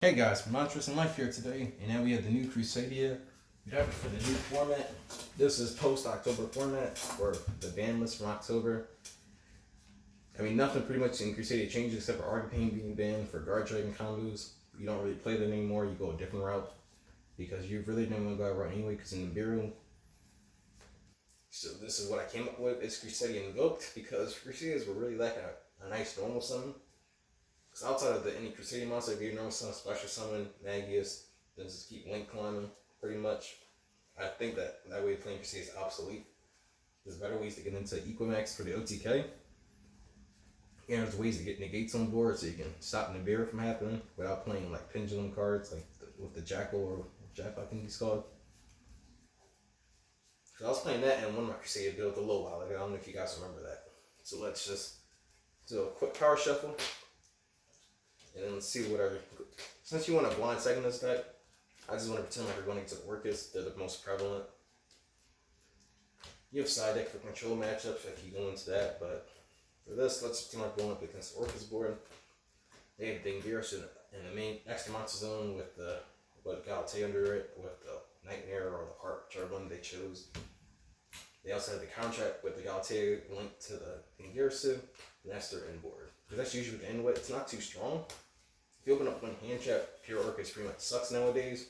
Hey guys, Mantras and Life here today, and now we have the new Crusadia. We have it for the new format. This is post-October format for the ban list from October. I mean, nothing pretty much in Crusadia changes except for Arcane being banned for Guardragon combos. You don't really play them anymore, you go a different route because you really don't want to go that route anyway because in ninbiru. So this is what I came up with, is Crusadia Invoked, because Crusadias were really lacking a nice normal summon. Because outside of the any Crusadia monster, if you normal summon, special summon, Magius, then just keep link climbing, pretty much. I think that way of playing Crusadia is obsolete. There's better ways to get into equimax for the OTK. And there's ways to get negates on board so you can stop ninbiru from happening without playing like pendulum cards, like with the Jackal or Jack, I think he's called. So I was playing that in one of my Crusadia builds a little while ago. I don't know if you guys remember that. So let's just do a quick power shuffle. And then let's see what our... Since you want a blind second this deck, I just want to pretend like we're going to the Orcus. They're the most prevalent. You have side deck for control matchups if you go into that, but for this, let's pretend like going up against the Orcus board. They have Dingerus in the main extra monster zone with the Galatea under it, with the Nightmare or the Heart, whichever one they chose. They also have the contract with the Galatea linked to the Dingerus, and that's their end board. Because that's usually the end with. It's not too strong. If you open up one hand trap, pure Orcus pretty much sucks nowadays.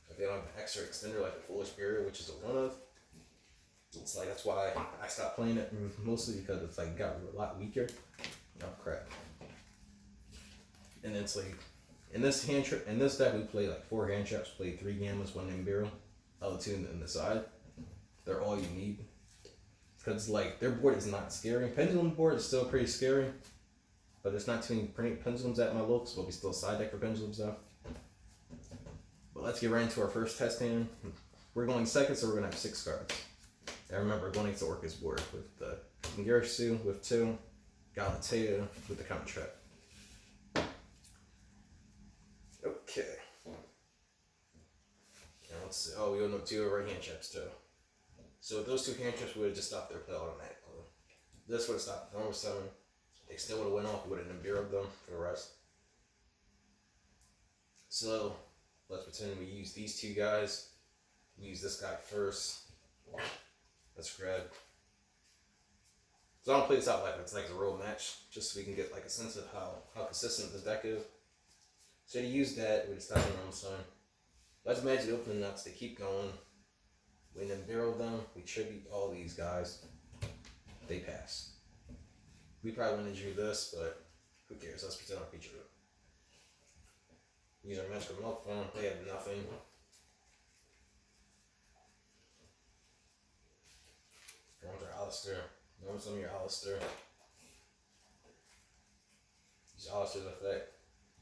If they don't have an extra extender like a Foolish Barrier, which is a one of, it's like that's why I stopped playing it mostly because it's like got a lot weaker. Oh crap! And it's like in this deck we play like 4 hand traps, play 3 gammas, 1 ninbiru, other 2 in the side. They're all you need because like their board is not scary. Pendulum board is still pretty scary. But there's not too many pendulums at my looks, but we still side deck for pendulums though. But let's get right into our first test hand. We're going second, so we're going to have 6 cards. And remember, going into Orcus board with the Ngarisu with 2, Galatea with the counter trap. Okay. Now let's see. Oh, we own up 2 right hand traps too. So with those 2 hand traps, we would have just stopped their play automatically. This would have stopped the normal summon. They still would have went off, we would have ninbiru'd them for the rest. So, let's pretend we use these 2 guys. We use this guy first. Let's grab. So I don't play this out like it's like a real match, just so we can get like a sense of how consistent this deck is. So to use that, we stop the normal summon. Let's imagine opening nuts, they keep going. We ninbiru them, we tribute all these guys. They pass. We probably wouldn't do this, but who cares? Let's pretend our feature it. Use our magical milk form. They have nothing. Going to Alistair. Normal summon your Alistair. Use Alistair's effect.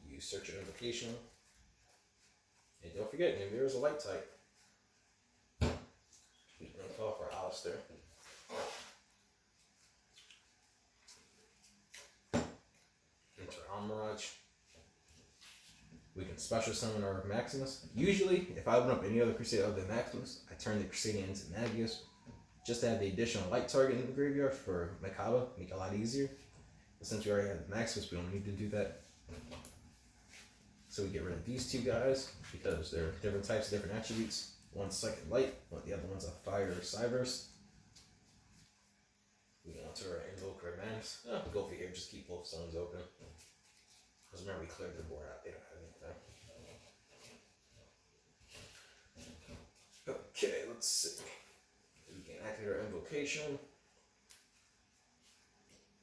Use Search your Invocation. And don't forget, ninbiru is a light type. We can call for Alistair. Mirage. We can special summon our Maximus. Usually, if I open up any other Crusader other than Maximus, I turn the Crusader into Magius, just to have the additional light target in the graveyard for Makaba, make it a lot easier. But since we already have Maximus, we don't need to do that. So we get rid of these 2 guys because they're different types, different attributes. One's second light, but the other one's a fire or Cyberse. We go to our Invoke our Manus. Go for here, just keep both zones open. Because remember, we cleared the board out. They don't have anything. Okay, let's see. We can activate our invocation.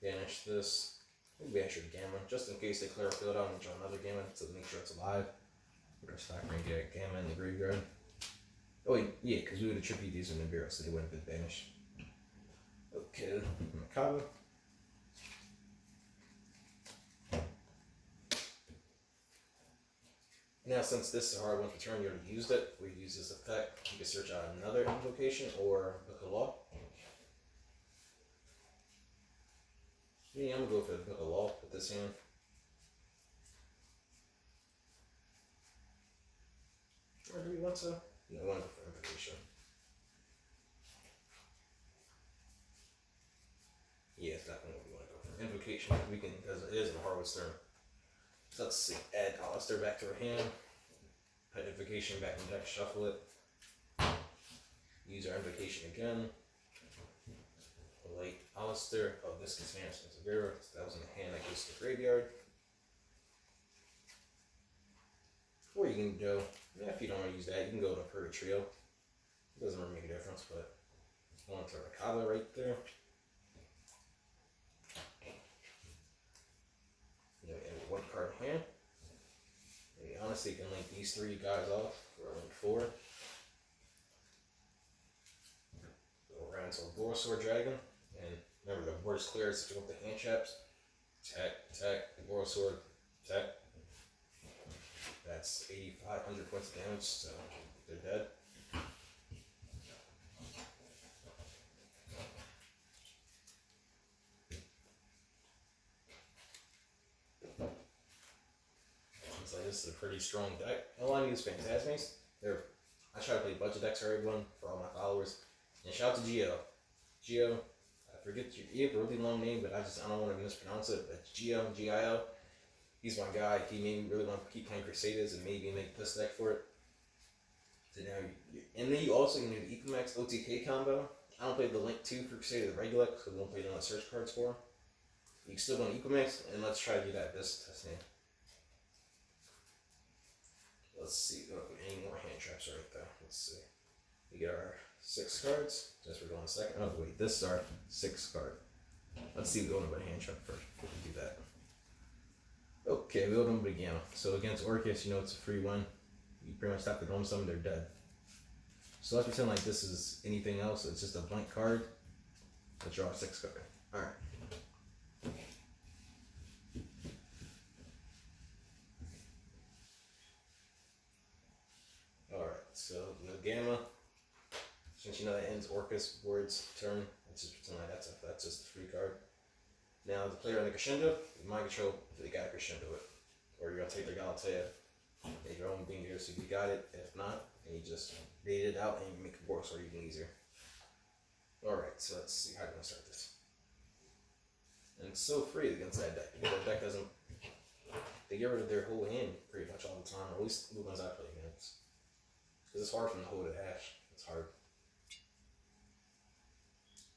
Banish this. We'll banish your Gamma, just in case they clear our field out and draw another Gamma to make sure it's alive. We're going to stack and get a Gamma in the graveyard. Oh, wait, yeah, because we would attribute these in ninbiru, so they wouldn't have been banished. Okay, Makaba. Now, since this is a hard one to turn, you already used it. We use this effect. You can search out another invocation or Book of Law. Yeah, I'm gonna go for the Book of Law with this hand. Or do we want to? No, I want to go for invocation. Yeah, it's definitely what we want to go for. Invocation, we can, because it is in Harvard's turn. So let's see. Add Alistair back to our hand. Put Invocation back in deck, shuffle it. Use our Invocation again. Light Alistair. Oh, this gets managed as a Vera. So that was in the hand, that goes to the graveyard. Or you can go, yeah, if you don't want to use that, you can go to Purga Trio. It doesn't really make a difference, but I want to throw a Kava right there. You know, add one card in hand. And honestly, you can link these three guys off for link 4. Go around to a Guardragon. And remember, the board is clear, so you want the hand traps. Attack, the Guardragon, attack. That's 8,500 points of damage, so they're dead. It's like this is a pretty strong deck. A lot of these Phantasmes, I try to play budget decks for everyone, for all my followers. And shout out to Gio. Gio, I forget you have a really long name, but I don't want to mispronounce it, but Gio, G-I-O. He's my guy. He made me really want to keep playing Crusadas and maybe make this deck for it. So now and then you also can do the equimax OTK combo. I don't play the Link 2 for Crusader, the regular, because we don't play none of the search cards for him. You can still go on equimax, and let's try to do that this testing. Let's see, we don't put any more hand traps right there. Let's see. We get our 6 cards. Just we're going a second. Oh wait, this is our 6th card. Let's see if we go into a hand trap first before we do that. Okay, we go to again. So against Orcus, you know it's a free one. You pretty much have to dome summon, they're dead. So let's pretend like this is anything else. It's just a blank card. Let's draw a 6 card. Alright. Alright, so the Gamma. Since you know that ends Orcus board's turn, let's just pretend like that's just a free card. Now the player in the Crescendo, mind control, they gotta Crescendo it. Or you're gonna take their Galatea. Take your own bingo, so you got it. If not, and you just bait it out and you make it worse or even easier. Alright, so let's see how we're gonna start this. And it's so free against that deck, because that deck doesn't, they get rid of their whole hand pretty much all the time, or at least the ones I play against. Because it's hard for them to hold it hash. It's hard.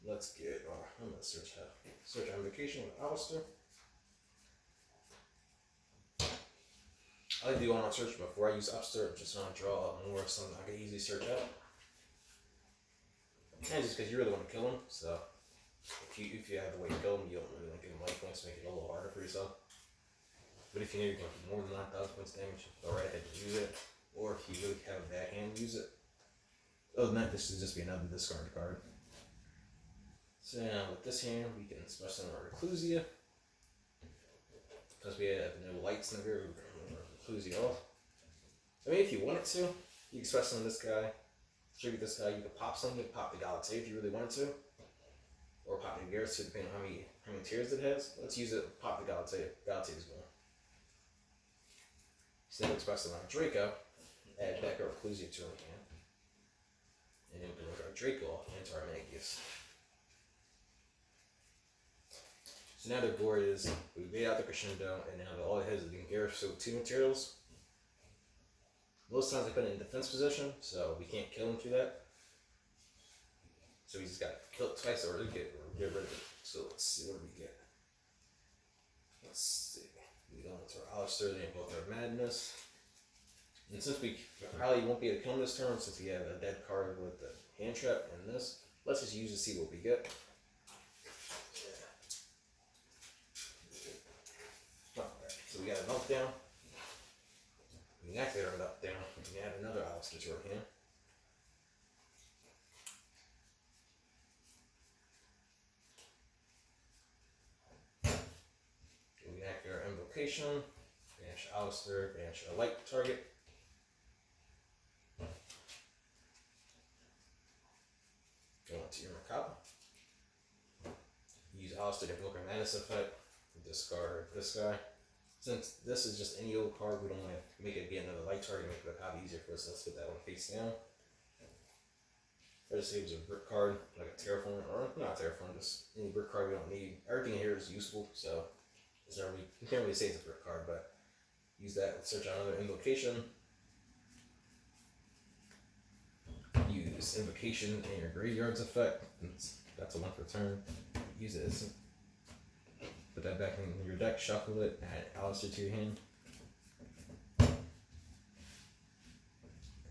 Let's get, I'm gonna search Invocation with Alistair. I like to do on search before I use Upstart, just want to draw more of something I can easily search out. And just because you really want to kill him, so if you have the way to kill him, you don't really want to give him life points, make it a little harder for yourself. But if you know you're going to do more than 9,000 points damage, go right ahead and use it. Or if you really have a bad hand, use it. Other than that, this should just be another discard card. So now with this hand, we can special summon our Crusadia. Because we have no lights in here, we're going to Crusadia off. I mean, if you wanted to, you can special summon this guy, tribute this guy, you could pop something, pop the Galatea if you really wanted to. Or pop the Garrison, depending on how many tiers it has. Let's use it, pop the Galatea. Galatea's one. So then we special summon our Draco, add back our Crusadia to our hand. And then we can look our Draco off into our Magus. So now the board is, we made out the Crescendo, and now all it has is the Garrison, so 2 materials. Most times I put it in defense position, so we can't kill him through that. So we just got to kill it twice or get rid of it. So let's see, what do we get? Let's see. We go into our Alistair, then both our Madness. And since we probably won't be able to kill him this turn, since we have a dead card with the hand trap and this, let's just use to see what we get. So we got a meltdown. We can activate our meltdown. We can add another Alistair to our hand. We can activate our Invocation. Banish Alistair. Banish a light target. Go into your Macabre. Use Alistair to invoke our Madness effect. Discard this guy. Since this is just any old card, we don't want to make it be another light target, make the copy easier for us. Let's put that one face down. I just say it's a brick card, like a Terraform, or not Terraform, just any brick card we don't need. Everything here is useful, so it's not really, you can't really say it's a brick card, but Use that to search on another invocation. Use invocation in your graveyard's effect. That's a 1 per turn. Use it as put that back in your deck, shuffle it, add Alistair to your hand. And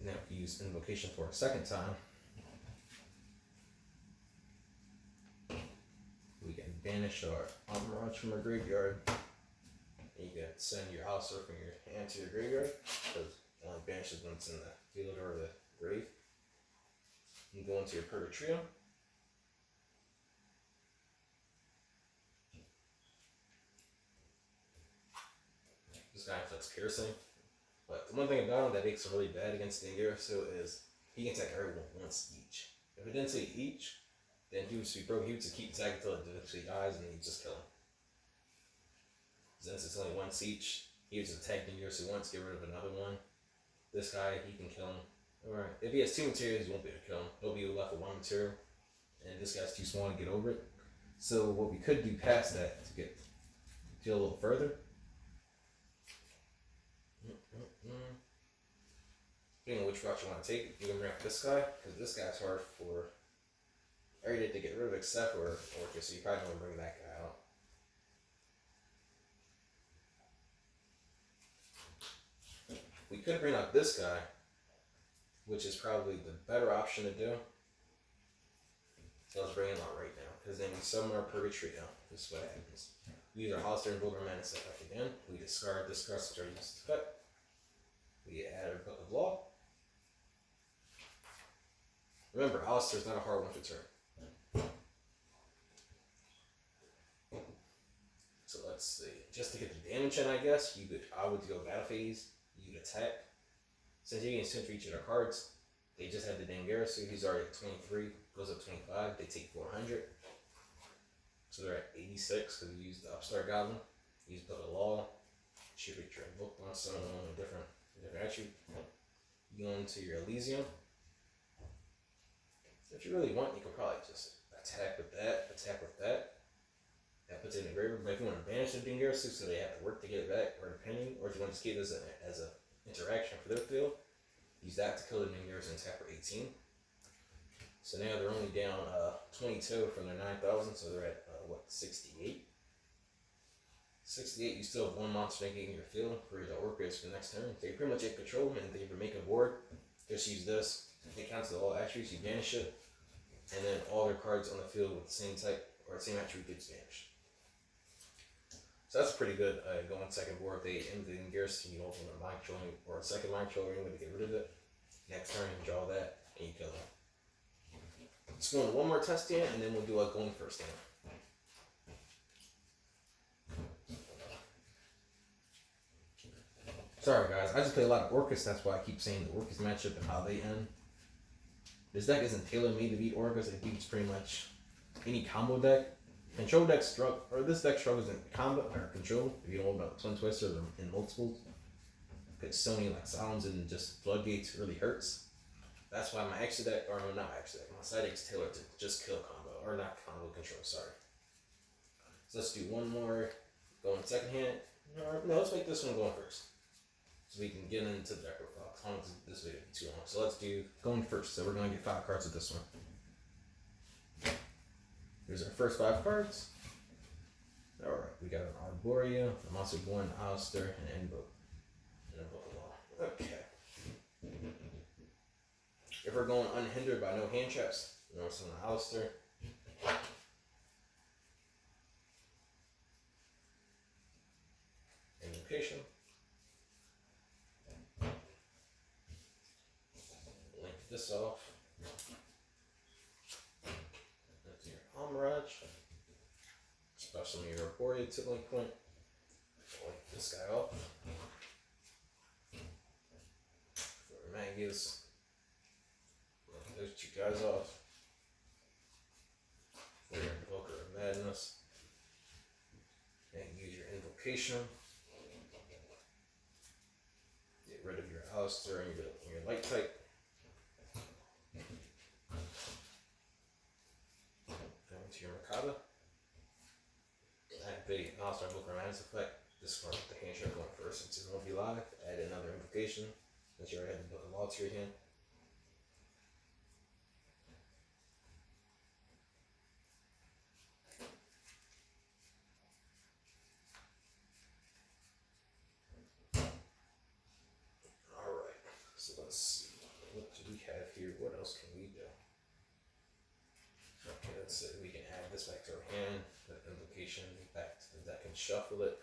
now use invocation for a second time. We can banish our Entourage from our graveyard. And you can send your Alistair from your hand to your graveyard, because it only banishes when it's in the field or the grave. You go into your Purgatrio. This guy inflicts piercing. But the one thing about him that makes him really bad against Dingarasu is he can attack everyone once each. If it didn't say each, then he would just be broken. He would just keep attacking until it eventually dies, and he'd just kill him. Since it's only once each, he would just attack Dingarasu once, get rid of another one. This guy, he can kill him. Or if he has 2 materials, he won't be able to kill him. He'll be left with 1 material, and this guy's too small to get over it. So what we could do past that to get a little further. Depending on which route you want to take, you can bring up this guy, because this guy's hard for everything to get rid of except for Orcus, so you probably want to bring that guy out. We could bring up this guy, which is probably the better option to do. So let's bring him out right now, because then we summon our Purgatrio. This is what happens. We use our Alistair and Boulder Menace effect again. We discard this card to use this effect. We add our Book of Law. Remember, Alistair's not a hard one to turn. So let's see. Just to get the damage in, I guess, I would go Battle Phase. You'd attack. Since you can switch for each of their cards, they just have the Dingarasu. He's already at 23, goes up 25. They take 400. So they're at 86 because we used the Upstart Goblin. Use Book of Law. Should reach your Invoked on someone a different attribute. You go into your Elysium. If you really want, you can probably just attack with that. That puts it in the graveyard. But if you want to banish the Dingarasu so they have to work to get it back, or depending, or if you want to just keep this as a interaction for their field, use that to kill the Dingarasu and attack for 18. So now they're only down 22 from their 9,000, so they're at 68? 68, you still have 1 monster negating your field for your Orcus for the next turn. So you pretty much in control, and if they ever make a board, just use this. It counts all attributes, you banish it, and then all their cards on the field with the same type or the same attribute gets banished. So that's pretty good going second board. If they end the Dingarasu, you open a mind control or a second mind control ring to get rid of it. Next turn, you draw that, and you kill them. Let's go into one more test stand, and then we'll do a going first stand. Sorry guys, I just play a lot of Orcus, that's why I keep saying the Orcus matchup and how they end. This deck isn't tailor-made to beat Orcus, it beats pretty much any combo deck. Control deck this deck struggles in combo or control, if you don't know about Twin Twisters or in multiples. Because so many like Sounds and just Floodgates really hurts. That's why my extra deck, or no, not my extra deck, my side deck's tailored to just kill combo, or not combo, control, sorry. So let's do one more, go in second hand. No, let's make this one going first. So we can get into the deck profile. I don't want this video to be too long. So let's do going first. So we're going to get 5 cards with this one. Here's our first 5 cards. Alright, we got an Arborea, a Monster Born, Alistair, and Invoked. And a Book of Law. Okay. If we're going unhindered by no hand traps, we're going to summon Alistair. Invocation. Link this off. That's your Entourage. Special your Arborea to link point. Link this guy off. For Magus. Link those 2 guys off. For your Invoker of Madness. And use your Invocation. Get rid of your Alistair and your light type. Go into your Mercado. Activate Alistair Invoker of Madness effect. discard the hand trap going first since it won't be live. Add another invocation since you already have to build a wall to your hand. Alright, so let's see. What do we have here? What else can we do? Okay, let's say we can add this back to our hand, the invocation back to the deck and shuffle it.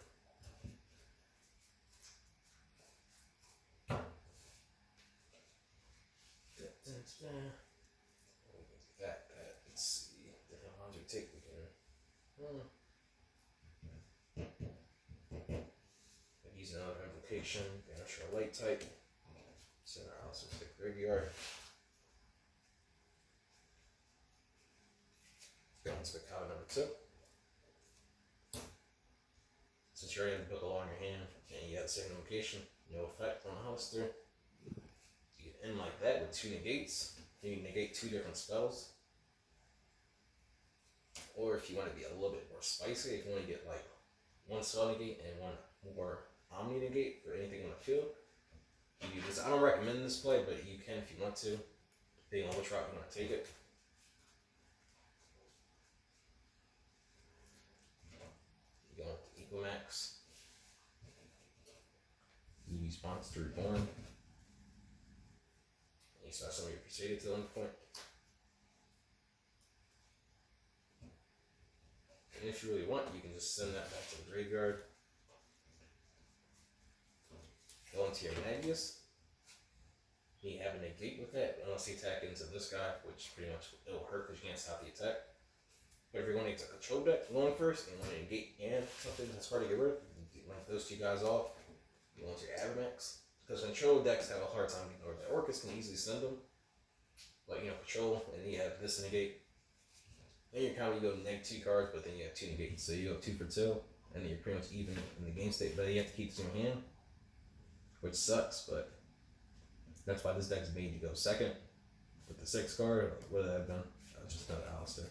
Let's see. Different lines we take, we can use another invocation, banish our light type. Send our house into the graveyard. Go into the card number 2. Since you already have the book along your hand and you have the second invocation, no effect on the Hollister. You can end like that with 2 negates. You can negate 2 different spells. Or if you want to be a little bit more spicy, if you want to get like 1 spell negate and 1 more omni negate for anything on the field, you do this. I don't recommend this play, but you can if you want to, depending on which route you want to take it. You go into equimax. You use Monster Reborn. You start some of your Crusadia to the end point. And if you really want, you can just send that back to the graveyard. Go into your Magus. You have a negate with that, unless you attack into this guy, which pretty much it'll hurt because you can't stop the attack. But if you're going to get a control deck going first and want to negate and something that's hard to get rid of, you like those 2 guys off. You go into your Avermax. Because control decks have a hard time getting over that. Orcus can easily send them. Like, control, and then you have this negate. Then you're kind of, you go -2 cards, but then you have 2 negates. So you go 2 for 2, and then you're pretty much even in the game state. But you have to keep this in your hand, which sucks, but that's why this deck's made you go second with the 6 card. What would that have been? Just another Alistair.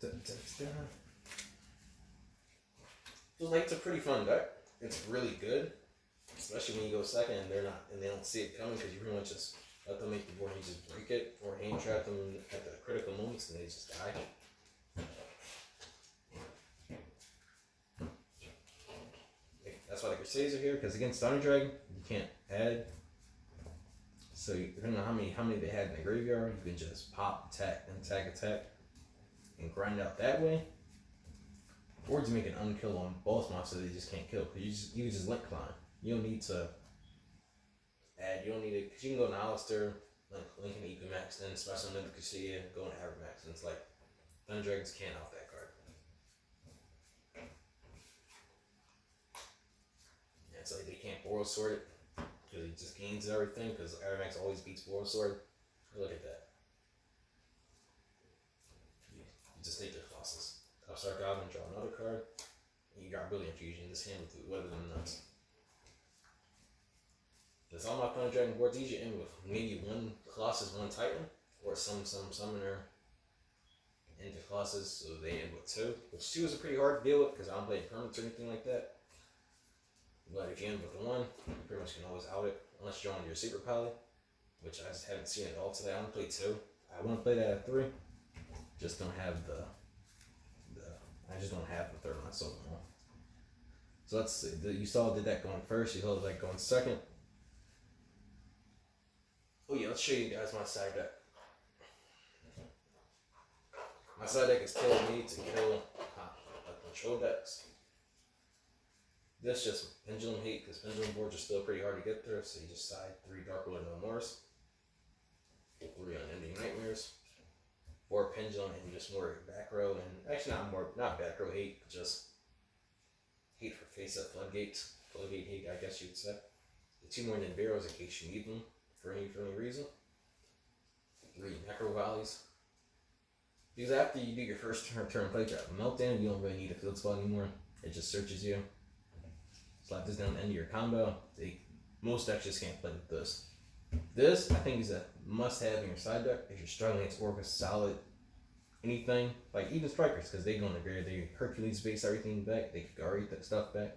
So like, it's a pretty fun deck. It's really good, especially when you go second and they don't see it coming because you pretty much just let them make the board and you just break it or hand trap them at the critical moments and they just die. That's why the Crusades are here, because against Guardragon you can't add. So depending on how many they had in the graveyard, you can just pop, attack, and grind out that way. Or to make an unkill on boss monsters they just can't kill. Because you just link climb. You don't need to add, because you can go to Alistair, link an equimax, then special another Crusadia, go into Avermax, and it's like, Dragons can't off that card. Yeah, it's like they can't Boros Sword it, because it just gains everything, because Avermax always beats Boros Sword. Look at that. You just take their Colossus. Start Goblin, draw another card, and you got Brilliant Fusion. This hand with weather them nuts. That's all my Guardragon boards. Easy in with maybe 1 Colossus, 1 Titan, or some summoner into Colossus, so they end with 2. Which 2 is pretty hard to deal with because I don't play permanents or anything like that. But if you end with the 1, you pretty much can always out it, unless you're on your Super Pally, which I just haven't seen at all today. I only play 2. I want to play that at 3. Just don't have I just don't have the 3rd one. I sold them all. So let's see. You saw I did that going first. You saw that going second. Oh yeah, let's show you guys my side deck. My side deck is killing me to kill control decks. This just Pendulum hate, because Pendulum boards are still pretty hard to get through. So you just side 3 Dark Ruler No Mores, 3 Unending Nightmares, 4 Pendulum, and just more back row, and actually not back row hate, just hate for face up floodgate hate, I guess you would say. The 2 more ninbiru in case you need them for any reason. 3 Necro Valleys. Because after you do your first turn play trap, Meltdown, you don't really need a field spell anymore. It just searches you. Slap this down at the end of your combo. Most decks just can't play with this. This, I think, is a must-have in your side deck. If you're struggling against Orcus, solid anything, like even strikers, because they go in the grid, they Hercules base everything back, they could already stuff back,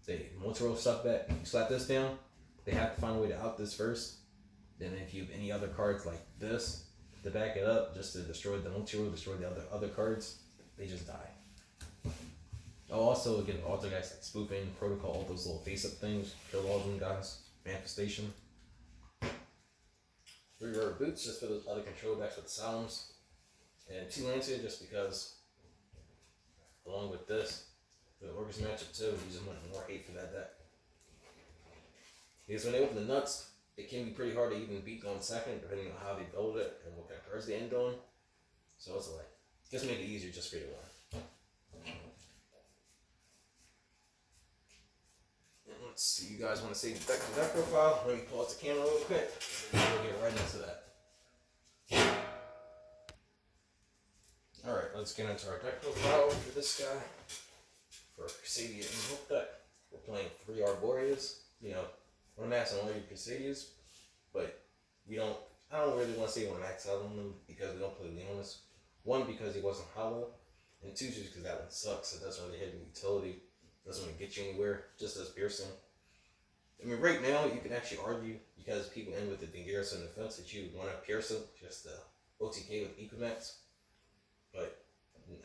they Motorola stuff back. You slap this down, they have to find a way to out this first. Then if you have any other cards like this to back it up, just to destroy the Motorola, destroy the other cards, they just die. I'll also get alter guys like spoofing, protocol, all those little face up things, kill all of them guys, manifestation. 3 rubber boots just for those other control decks with the sounds. And 2 Lancer just because, along with this, the Orcus matchup too, using more hate for that deck. Because when they open the nuts, it can be pretty hard to even beat on second, depending on how they build it and what kind of cards they end on. So it's like, just make it easier just for you to win. Let's see, you guys want to see the deck profile? Let me pause the camera real quick, and then we'll get right into that. Alright, let's get into our deck profile for this guy. For Crusadia Invoked deck, we're playing 3 Arborias. You know, want to max on all your Crusadias, but I don't really want to say we want to max out on them because we don't play Leonis. 1, because he wasn't hollow, and 2, just because that one sucks. It doesn't really hit any utility, doesn't really get you anywhere, just does piercing. I mean, right now, you can actually argue, because people end with the Garrison defense, that you would want to pierce him, just the OTK with equimax. But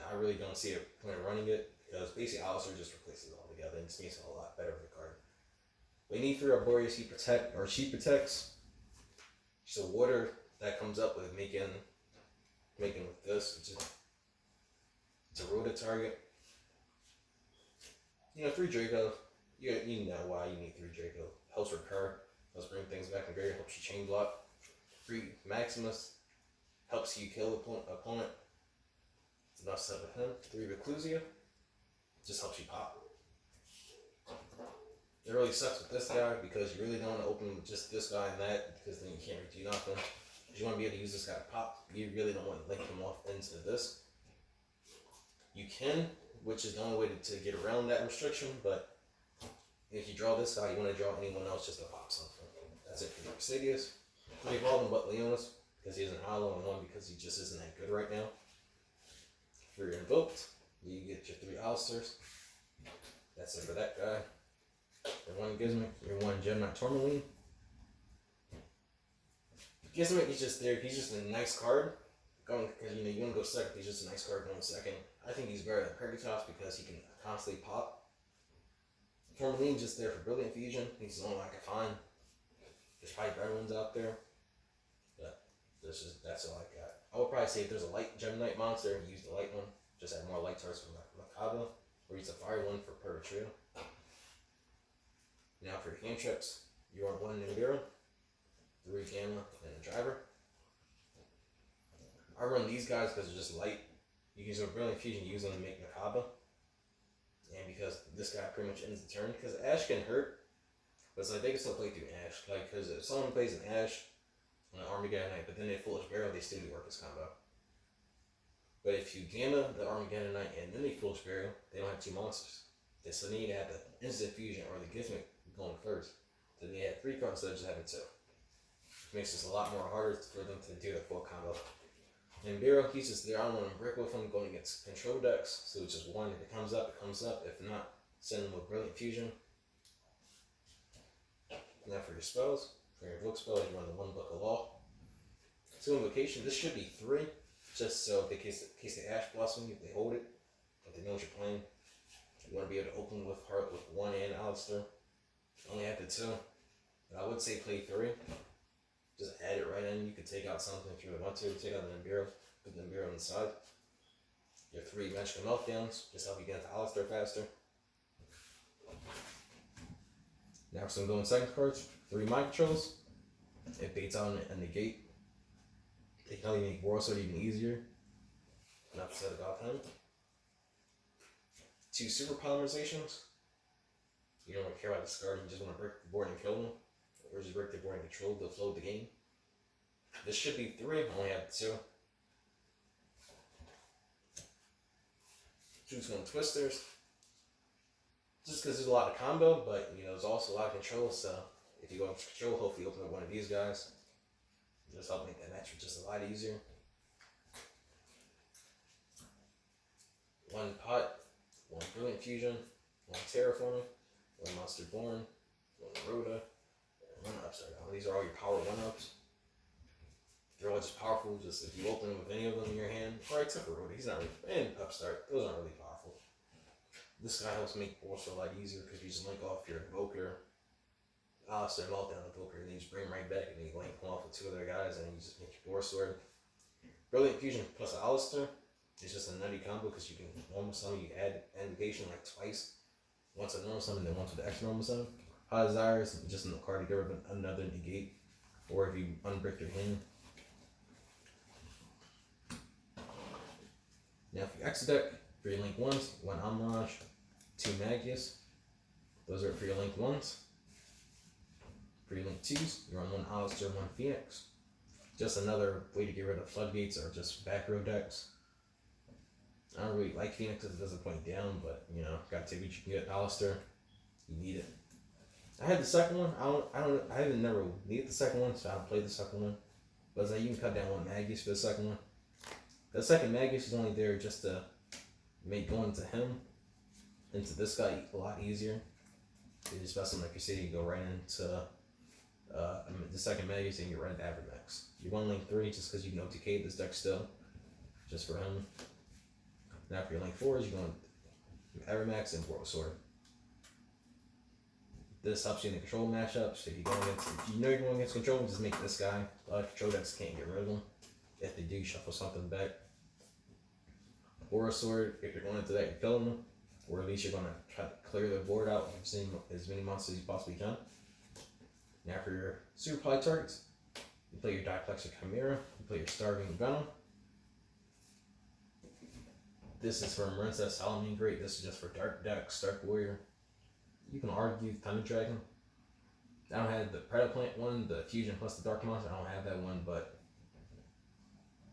I really don't see a point of running it, because basically Alistair just replaces it all together and just makes it a lot better of a card. We need 3 Arborias she protects. So water that comes up with making with this, it's a rota target. You know, 3 Draco, you know why you need 3 Draco. Helps recur, helps bring things back in grade, helps you chain block. 3 Maximus helps you kill opponent. It's enough set with him. 3 Reclusia just helps you pop. It really sucks with this guy because you really don't want to open with just this guy and that, because then you can't do nothing. Because you want to be able to use this guy to pop. You really don't want to link him off into this. You can, which is the only way to get around that restriction, but if you draw this guy, you want to draw anyone else just to pop something. That's it for the Crusadias. 3 Evolving but Leonis, because he isn't hollow, and 1 because he just isn't that good right now. For your Invoked, you get your 3 Alistairs. That's it for that guy. Your 1 Gizmic, your 1 Gemini Tourmaline. Gizmic, he's just there. He's just a nice card. Because you want to go second. He's just a nice card going second. I think he's better than Perictos because he can constantly pop. Tourmaline just there for Brilliant Fusion. He's the only one I can find. There's probably better ones out there, but that's all I got. I would probably say if there's a light Gemini monster, use the light one. Just add more light targets for Macabre, or use a fire one for Purgatrio. Now for your cantrips, you want 1 ninbiru, 3 Gamma, and a Driver. I run these guys because they're just light. You can use a Brilliant Fusion, use them to make Macabre. And because this guy pretty much ends the turn, because Ash can hurt, but it's like they can still play through Ash. Like, because if someone plays an Ash on an Armageddon Knight, but then they Foolish Barrel, they still do work as combo. But if you Gamma the Armageddon Knight and then they Foolish Barrel, they don't have 2 monsters. They still need to have the Instant Fusion or the Gizmic going first. So they have 3 cards instead of just having 2. It makes this a lot more harder for them to do the full combo. And Biro, he's just there. I don't want to brick with him going against control decks. So it's just 1. If it comes up, it comes up. If not, send him with Brilliant Fusion. Now for your spells. For your Invoke spell, you run the 1 Book of Law. 2 Invocation. This should be 3. Just so in case the Ash Blossom, if they hold it, if they know what you're playing. You want to be able to open with Heart with 1 and Alistair. Only have the 2. But I would say play 3. Just add it right in. You could take out something if you really want to. Take out the Nibiru. Put the Nibiru on the side. Your 3 Magical Meltdowns. Just help you get into Alistair faster. Now for some going second cards. 3 Mind Controls. It baits out and negate. They can only make World Sword even easier. Enough said about him. 2 Super Polymerizations. You don't really care about this card. You just want to break the board and kill them. Or just break the board and control the flow of the game. This should be 3. I only have 2. Choose 1 Twisters. Just because there's a lot of combo, but there's also a lot of control. So if you go into control, hopefully open up one of these guys. Just help make that match just a lot easier. 1 pot, 1 Brilliant Fusion, 1 Terraforming, 1 Monster Born, 1 Rhoda, and 1 Upstart. These are all your power 1-ups. They're all just powerful. Just if you open them with any of them in your hand, or except for Rhoda, he's not really, and Upstart, those aren't really powerful. This guy helps make Boros a lot easier because you just link off your Invoker, Alistair, Meltdown Invoker, and then you just bring him right back, and then you link him off with 2 other guys, and you just make your Boros sword. Brilliant Fusion plus Alistair is just a nutty combo because you can normal summon, you add invocation like twice. Once a normal summon, then once with the extra normal summon. High Desire is just a card to get rid of another negate, or if you unbrick your hand. Now for your extra deck, for your link 1s, 1 Amirage, 2 Magius. Those are for your link 1s. For your link 2s, you're on 1 Alistair, 1 Phoenix. Just another way to get rid of floodgates or just back row decks. I don't really like Phoenix because it doesn't point down, but you know, gotta take what you can get. Alistair, you need it. I had the second one. I haven't never needed the second one, so I don't play the second one. But it's like you can cut down 1 Magus for the second one. The second Magus is only there just to make going to him into this guy a lot easier. You just mess him like Crusadia, you go right into the second Magus and you're right into Avermax. You 1 link 3 just because you can OTK this deck still, just for him. Now for your link 4s, you're going Avermax and Boros Sword. This helps you in the control matchups. If you know you're going against control, just make this guy. A lot of control decks can't get rid of him. If they do, shuffle something back. Boros Sword, if you're going into that, you're killing them. Or at least you're going to try to clear the board out and seeing as many monsters as you possibly can. Now for your super poly targets, you play your Diplexer Chimera, you play your Starving Venom. This is for Marissa Salamine Great. This is just for Dark Decks, Dark Warrior. You can argue Thunder Dragon. I don't have the Predaplant one, the Fusion plus the Dark Monster. I don't have that one, but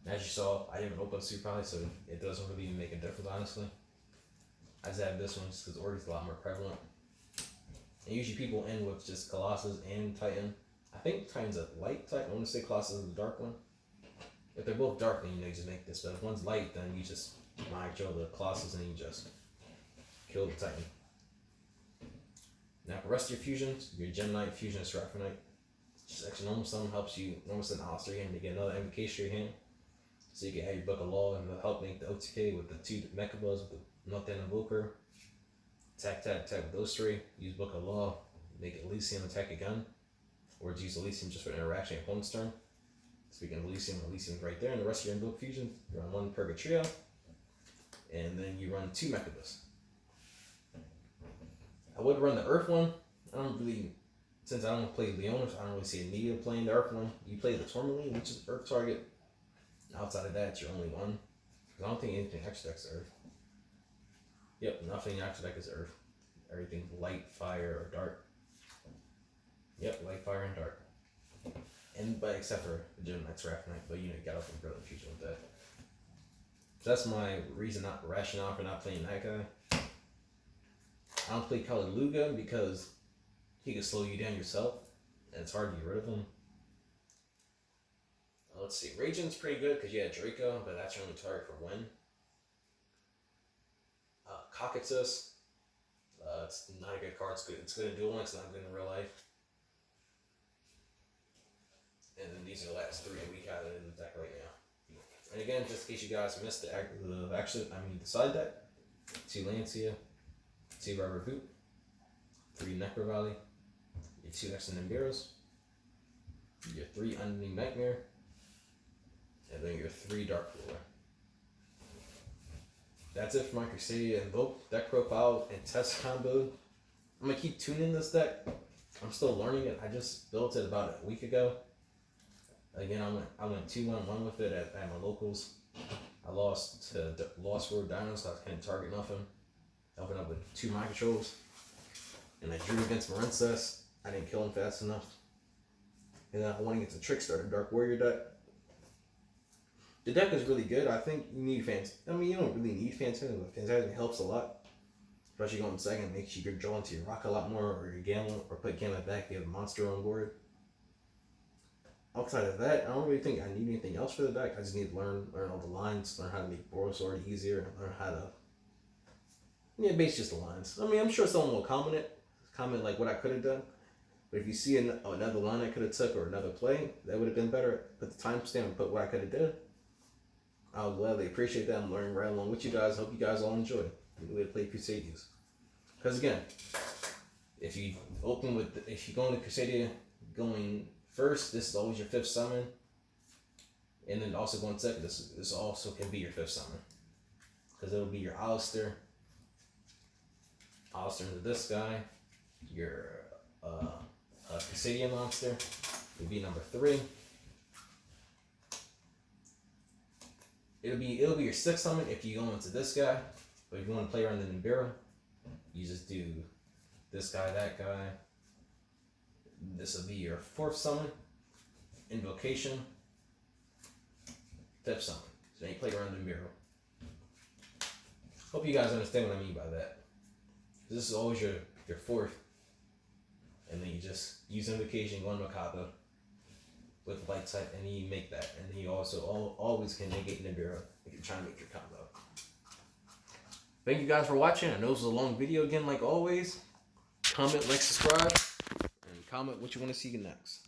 as you saw, I haven't opened Super Poly, so it doesn't really even make a difference, honestly. I just have this one just because Order's a lot more prevalent. And usually people end with just Colossus and Titan. I think Titan's a light type. I want to say Colossus is the dark one. If they're both dark, then you know you just make this. But if one's light, then you just micro the Colossus and you just kill the Titan. Now for the rest of your fusions, your Gem Knight, Fusion, and Seraphinite. Just extra normal summon helps you normal summon Alistair hand to get another invocation to your hand. So you can add your Book of Law and it'll help make the OTK with the 2 Mechabuzz with the Meltdown Invoker. Attack with those 3. Use Book of Law, make Elysium attack again. Or use Elysium just for interaction at opponent's turn. Speaking of Elysium's right there. And the rest of your Invoke Fusion, you run 1 Purgatrio. And then you run 2 Mechabuzz. I would run the Earth one. I don't really, since I don't play Leonis, I don't really see a need of playing the Earth one. You play the Tourmaline, which is Earth target. Outside of that, you're only one. Because I don't think anything extra deck is Earth. Yep, nothing extra deck is Earth. Everything light, fire, or dark. Yep, light, fire, and dark. But except for the Gem Knight's Seraphinite, but you know, you got up in Brilliant Fusion with that. So that's my rationale for not playing that guy. I don't play Kalaluga because he can slow you down yourself, and it's hard to get rid of him. Let's see, Radiant's pretty good because you had Draco, but that's your only target for win. Cockatus, it's not a good card. It's good in duel links, not good in real life. And then these are the last 3 we got in the deck right now. And again, just in case you guys missed the side deck, 2 Lancia, 2 Rubber Boot, 3 Necro Valley, your 2 extra Nimbirus, your 3 Unending Nightmare, and then your 3 Dark Ruler. That's it for my Crusadia Invoked deck profile and test combo. I'm gonna keep tuning this deck. I'm still learning it. I just built it about a week ago. Again, I went 2-1-1 with it at my locals. I lost to Lost Road Dinos, so I couldn't target nothing. I opened up with 2 mind controls, and I drew against Marincess. I didn't kill him fast enough. And then I went against a Trickster, Dark Warrior deck. The deck is really good. I think you need fans. I mean, you don't really need Phantasm, but Phantasm helps a lot. Especially going second, makes you draw into your rock a lot more, or your Gamma, or put Gamma back if you have a monster on board. Outside of that, I don't really think I need anything else for the deck. I just need to learn all the lines, learn how to make Boros Sword easier, and learn how to Yeah, basically just the lines. I mean, I'm sure someone will comment like what I could have done. But if you see another line I could have took or another play, that would have been better. Put the timestamp and put what I could have done. I'll gladly appreciate that. I'm learning right along with you guys. Hope you guys all enjoy the way to play Crusadia. Because again, if you go into Crusadia going first, this is always your fifth summon. And then also going second, this also can be your fifth summon. Because it'll be your Alistair into this guy, your Crusadia monster will be number 3. It'll be your sixth summon if you go into this guy, but if you want to play around the ninbiru, you just do this guy, that guy. This will be your fourth summon, invocation, fifth summon. So then you play around the ninbiru. Hope you guys understand what I mean by that. This is always your fourth, and then you just use invocation, go into Makaba with light type, and then you make that, and then you also always can negate Nibiru if you're trying to make your combo. Thank you guys for watching. I know this was a long video again, like always. Comment, like, subscribe, and comment what you want to see next.